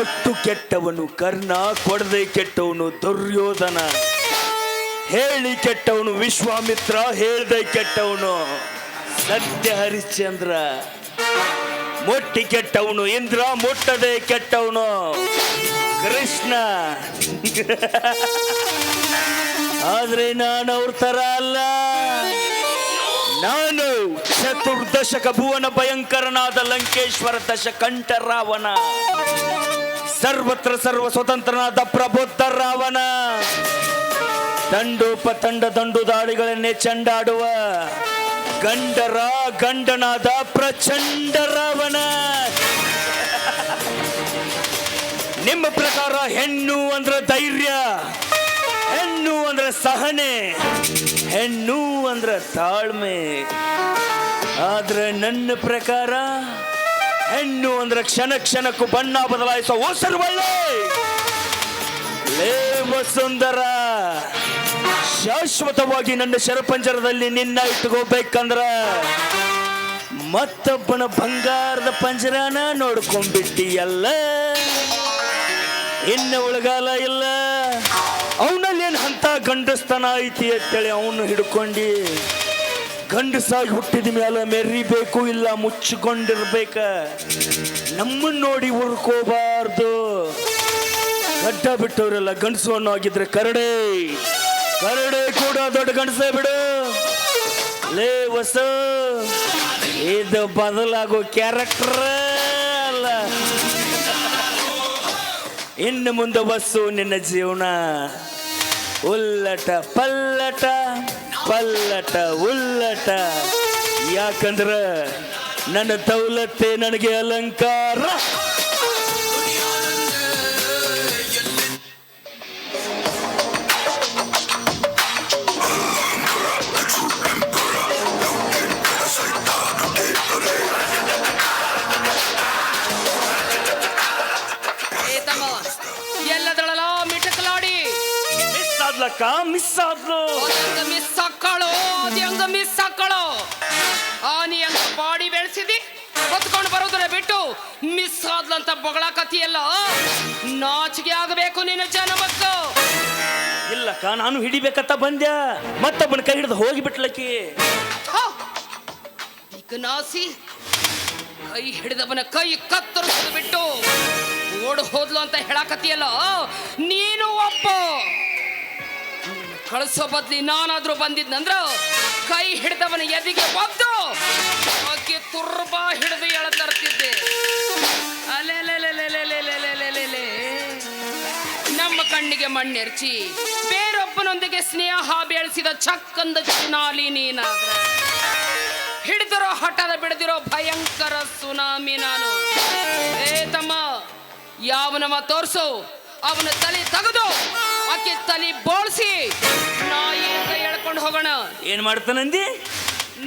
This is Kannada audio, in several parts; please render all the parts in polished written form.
ಕೊಟ್ಟು ಕೆಟ್ಟವನು ಕರ್ಣ, ಕೊಡದೆ ಕೆಟ್ಟವನು ದುರ್ಯೋಧನ, ಹೇಳಿ ಕೆಟ್ಟವನು ವಿಶ್ವಾಮಿತ್ರ, ಹೇಳ್ದೆ ಕೆಟ್ಟವನು ಸತ್ಯ ಹರಿಶ್ಚಂದ್ರ, ಮುಟ್ಟಿ ಕೆಟ್ಟವನು ಇಂದ್ರ, ಮುಟ್ಟದೆ ಕೆಟ್ಟವನು ಕೃಷ್ಣ. ಆದ್ರೆ ನಾನು ಅವ್ರ ತರ ಅಲ್ಲ. ನಾನು ಚತುರ್ದಶಕ ಭುವನ ಭಯಂಕರನಾದ ಲಂಕೇಶ್ವರ ದಶಕಂಠ ರಾವಣ, ಸರ್ವತ್ರ ಸರ್ವ ಸ್ವತಂತ್ರನಾದ ಪ್ರಬುದ್ಧ ರಾವಣ, ದಂಡೋಪತಂಡ ದಂಡು ದಾಳಿಗಳನ್ನೇ ಚಂಡಾಡುವ ಗಂಡನಾದ ಪ್ರಚಂಡ ರಾವಣ. ನಿಮ್ಮ ಪ್ರಕಾರ ಹೆಣ್ಣು ಅಂದ್ರೆ ಧೈರ್ಯ, ಹೆಣ್ಣು ಅಂದ್ರೆ ಸಹನೆ, ಹೆಣ್ಣು ಅಂದ್ರೆ ತಾಳ್ಮೆ. ಆದ್ರೆ ನನ್ನ ಪ್ರಕಾರ ಹೆಣ್ಣು ಅಂದ್ರೆ ಕ್ಷಣ ಕ್ಷಣಕ್ಕೂ ಬಣ್ಣ ಬದಲಾಯಿಸುವ ಹೊಸರುವಳ್ಳೆ. ಲೇ ವಸುಂಧರ, ಶಾಶ್ವತವಾಗಿ ನನ್ನ ಶರಪಂಜರದಲ್ಲಿ ನಿನ್ನ ಇಟ್ಕೋಬೇಕಂದ್ರ ಮತ್ತೊಬ್ಬನ ಬಂಗಾರದ ಪಂಜರನ ನೋಡ್ಕೊಂಡ್ಬಿಟ್ಟಿಯಲ್ಲ. ಇನ್ನು ಉಳಗಾಲ ಇಲ್ಲ. ಅವನಲ್ಲೇನು ಅಂತ ಗಂಡಸ್ತನ ಐತಿ ಅಂತೇಳಿ ಅವನು ಹಿಡ್ಕೊಂಡು ಗಂಡಸಾಗಿ ಹುಟ್ಟಿದ ಮೇಲೆ ಮೆರಿಬೇಕು, ಇಲ್ಲ ಮುಚ್ಚಿಕೊಂಡಿರ್ಬೇಕ. ನಮ್ಮನ್ನು ನೋಡಿ ಉರ್ಕೋಬಾರ್ದು. ಗಡ್ಡ ಬಿಟ್ಟವರೆಲ್ಲ ಗಂಡಸು ಅನ್ನೋ ಆಗಿದ್ರೆ ಕರಡೆ ಕೂಡ ದೊಡ್ಡ ಗಂಡಸೇ ಬಿಡು. ಲೇ ವಸ, ಇದು ಬದಲಾಗೋ ಕ್ಯಾರೆಕ್ಟರ್ ಅಲ್ಲ. ಇನ್ನು ಮುಂದೆ ಬಸ್ಸು ನಿನ್ನ ಜೀವನ ಉಲ್ಲಟ ಪಲ್ಲಟ ಪಲ್ಲಟ ಉಲ್ಲಟ. ಯಾಕಂದ್ರ ನನ್ನ ದೌಲತ್ತೆ ನನಗೆ ಅಲಂಕಾರ. ಮಿಸ್ ಆದ್ಲು ಮಿಸ್ ಹಾಕೊಳ್ಳೋ. ನೀ ಹಂಗ ಬಾಡಿ ಬೆಳೆಸಿದಿ, ಹೊತ್ಕೊಂಡು ಬರೋದ್ರ ಬಿಟ್ಟು ಮಿಸ್ ಆದ್ಲಂತ ಬೊಗಳಕತಿಯಲ್ಲ. ನಾಚಿಗೆ ಆಗಬೇಕು ನಿನ್ನ ಜನಮಕ್ಕ. ಇಲ್ಲಕ್ಕ, ನಾನು ಹಿಡಿಬೇಕಂತ ಬಂದ್ಯ, ಮತ್ತೊಬ್ಬನ ಕೈ ಹಿಡಿದು ಹೋಗಿಬಿಟ್ಲಕ್ಕಿ. ಈಗ ನಾಸಿ ಕೈ ಹಿಡಿದವನ ಕೈ ಕತ್ತರಿಸೋದು ಬಿಟ್ಟು ಓಡ್ ಹೋದ್ಲು ಅಂತ ಹೇಳಕತಿಯಲ್ಲ. ನೀನು ಒಬ್ಬ ಕಳಿಸೋ ಬದ್ಲಿ ನಾನಾದ್ರೂ ಬಂದಿದ್ನಂದ್ರ ಕೈ ಹಿಡಿದವನ ಎದಿಗೆ ಒದ್ದು ಆಕೆ ತುರ್ಬ ಹಿಡಿದು ಎಳ ತರ್ತಿದ್ದೆ. ಅಲೆಲೆಲೆಲೆಲೆಲೆಲೆಲೆಲೆಲೆ ನಮ್ಮ ಕಣ್ಣಿಗೆ ಮಣ್ಣೆರ್ಚಿ ಬೇರೊಬ್ಬನೊಂದಿಗೆ ಸ್ನೇಹ ಬೆಳೆಸಿದ ಚಕ್ಕಂದ ಚಿನಾಲಿ ನೀನಾದ್ರ ಹಿಡಿದಿರೋ ಹಠದ ಬಿಡದಿರೋ ಭಯಂಕರ ಸುನಾಮಿ ನಾನು. ತಮ್ಮ, ಯಾವನವ ತೋರ್ಸು, ಅವನ ತಲೆ ತೆಗೆದು ಆಕೆ ತಲೆ ಬೋಳ್ಸಿ ನಾಯಿ ಹಂಗ ಎಳ್ಕೊಂಡು ಹೋಗೋಣ. ಏನ್ ಮಾಡ್ತಾನಂದಿ?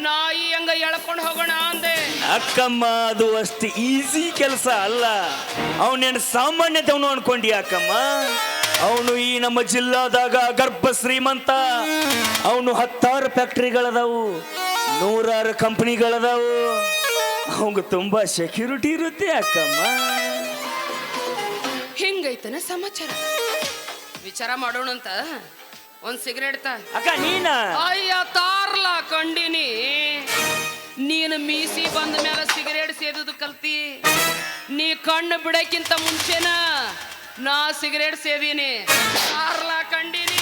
ನಾಯಿ ಹಂಗ ಎಳ್ಕೊಂಡು ಹೋಗೋಣ ಅಂದೆ. ಅಕ್ಕಮ್ಮ, ಅದು ಅಷ್ಟು ಈಸಿ ಕೆಲಸ ಅಲ್ಲ. ಅವನೇನು ಸಾಮಾನ್ಯದವನು ಅನ್ಕೊಂಡಿ ಅಕ್ಕಮ್ಮ? ಅವನು ಈ ನಮ್ಮ ಜಿಲ್ಲಾದಾಗ ಗರ್ಭ ಶ್ರೀಮಂತ. ಅವನು 10 ಫ್ಯಾಕ್ಟ್ರಿಗಳದಾವು, 100 ಕಂಪನಿಗಳದಾವು. ಅವಂಗ ತುಂಬಾ ಸೆಕ್ಯೂರಿಟಿ ಇರುತ್ತೆ ಅಕ್ಕಮ್ಮ. ಹಿಂಗೈತನ ಸಮಾಚಾರ. ವಿಚಾರ ಮಾಡೋಣ ಅಂತ ಒಂದ್ ಸಿಗರೇಟ್ ಅಕ್ಕ. ನೀನ ಅಯ್ಯ ತಾರ್ಲಾ ಕಂಡಿನಿ. ನೀನು ಮೀಸಿ ಬಂದ ಮೇಲೆ ಸಿಗರೇಟ್ ಸೇದುದು ಕಲ್ತಿ. ನೀ ಕಣ್ಣು ಬಿಡಕ್ಕಿಂತ ಮುಂಚೆನ ನಾ ಸಿಗರೇಟ್ ಸೇದೀನಿ. ತಾರ್ಲಾ ಕಂಡಿನಿ.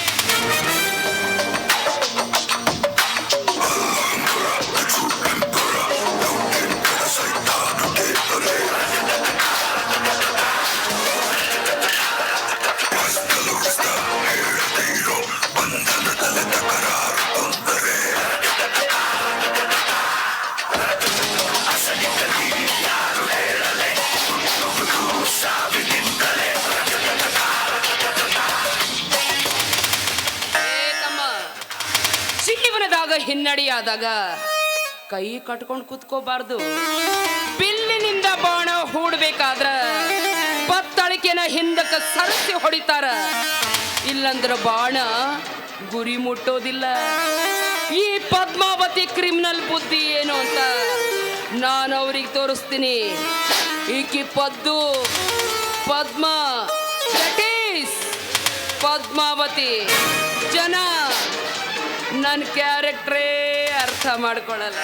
ಹಿನ್ನಡಿಯಾದಾಗ ಕೈ ಕಟ್ಕೊಂಡು ಕೂತ್ಕೋಬಾರ್ದು. ಬಿಲ್ಲಿನಿಂದ ಬಾಣ ಹೂಡ್ಬೇಕಾದ್ರ ಬತ್ತಳಿಕೆನ ಹಿಂದಕ್ಕೆ ಸರಿಸಿ ಹೊಡಿತಾರ. ಇಲ್ಲಂದ್ರ ಬಾಣ ಗುರಿ ಮುಟ್ಟೋದಿಲ್ಲ. ಈ ಪದ್ಮಾವತಿ ಕ್ರಿಮಿನಲ್ ಬುದ್ಧಿ ಏನು ಅಂತ ನಾನು ಅವ್ರಿಗೆ ತೋರಿಸ್ತೀನಿ. ಈಕಿ ಪದ್ದು ಪದ್ಮ ದಟ್ ಈಸ್ ಪದ್ಮಾವತಿ. ಜನ ನನ್ನ ಕ್ಯಾರೆಕ್ಟ್ರೇ ಅರ್ಥ ಮಾಡ್ಕೊಳ್ಳಲ್ಲ.